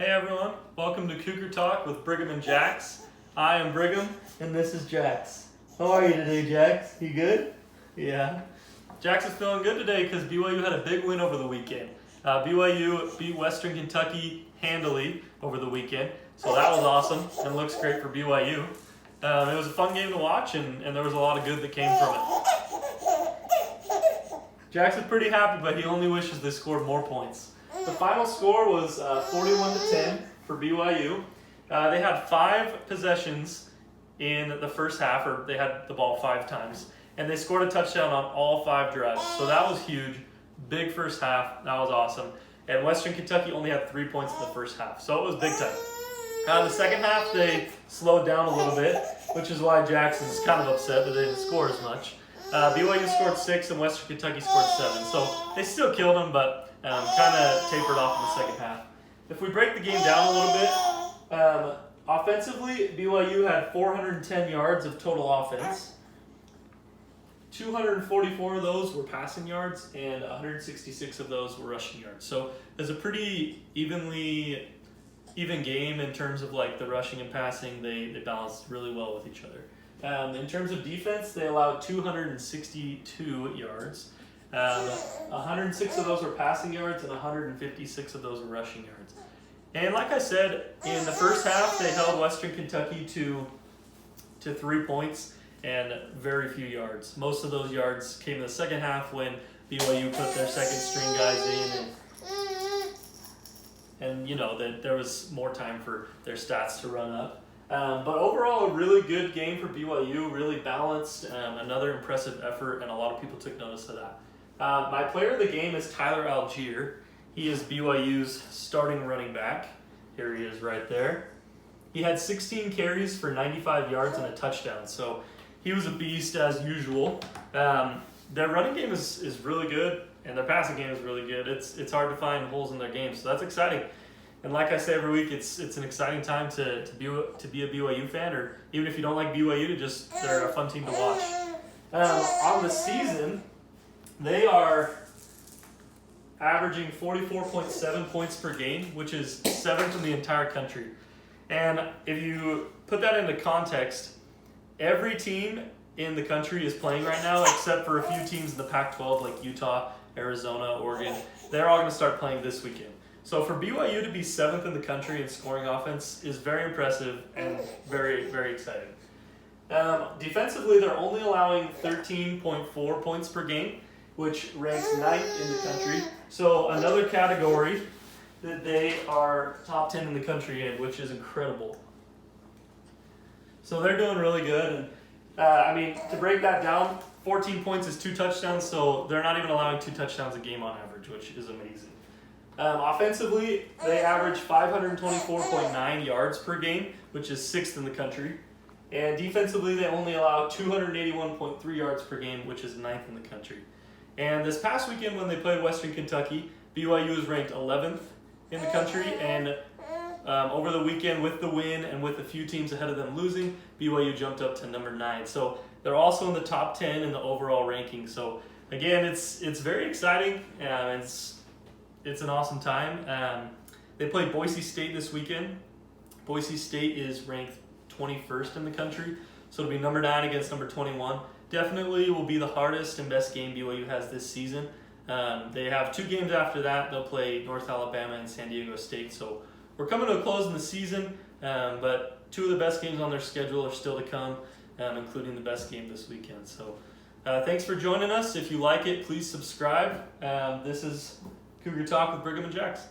Hey everyone, welcome to Cougar Talk with Brigham and Jax. I am Brigham and this is Jax. How are you today, Jax? You good? Yeah. Jax is feeling good today because BYU had a big win over the weekend. BYU beat Western Kentucky handily over the weekend, so that was awesome and looks great for BYU. It was a fun game to watch and there was a lot of good that came from it. Jax is pretty happy, but he only wishes they scored more points. The final score was 41-10 for BYU. They had 5 possessions in the first half, or they had the ball 5 times, and they scored a touchdown on all 5 drives. So that was huge. Big first half. That was awesome. And Western Kentucky only had 3 points in the first half, so it was big time. The second half, they slowed down a little bit, which is why Jackson is kind of upset that they didn't score as much. BYU scored 6 and Western Kentucky scored 7, so they still killed them, but kind of tapered off in the second half. If we break the game down a little bit, offensively, BYU had 410 yards of total offense. 244 of those were passing yards, and 166 of those were rushing yards. So there's a pretty even game in terms of like the rushing and passing. They balanced really well with each other. In terms of defense, they allowed 262 yards. 106 of those were passing yards and 156 of those were rushing yards. And like I said, in the first half, they held Western Kentucky to 3 points and very few yards. Most of those yards came in the second half when BYU put their second string guys in and you know, that there was more time for their stats to run up. But overall, a really good game for BYU, really balanced, another impressive effort, and a lot of people took notice of that. My player of the game is Tyler Algier. He is BYU's starting running back. Here he is right there. He had 16 carries for 95 yards and a touchdown, so he was a beast as usual. Their running game is really good, and their passing game is really good. It's hard to find holes in their game, so that's exciting. And like I say every week, it's an exciting time to be a BYU fan, or even if you don't like BYU, they're a fun team to watch. On the season, they are averaging 44.7 points per game, which is 7th in the entire country. And if you put that into context, every team in the country is playing right now, except for a few teams in the Pac-12 like Utah, Arizona, Oregon. They're all going to start playing this weekend. So for BYU to be 7th in the country in scoring offense is very impressive and very, very exciting. Defensively, they're only allowing 13.4 points per game, which ranks 9th in the country. So another category that they are top 10 in the country in, which is incredible. So they're doing really good. And to break that down, 14 points is 2 touchdowns, so they're not even allowing 2 touchdowns a game on average, which is amazing. Offensively, they average 524.9 yards per game, which is 6th in the country. And defensively, they only allow 281.3 yards per game, which is 9th in the country. And this past weekend when they played Western Kentucky, BYU was ranked 11th in the country. And over the weekend with the win and with a few teams ahead of them losing, BYU jumped up to number 9. So they're also in the top 10 in the overall ranking. So again, it's very exciting. It's an awesome time. They played Boise State this weekend. Boise State is ranked 21st in the country, so it'll be number 9 against number 21. Definitely will be the hardest and best game BYU has this season. They have 2 games after that. They'll play North Alabama and San Diego State. So we're coming to a close in the season, but 2 of the best games on their schedule are still to come, including the best game this weekend. So thanks for joining us. If you like it, please subscribe. This is Cougar Talk with Brigham and Jax.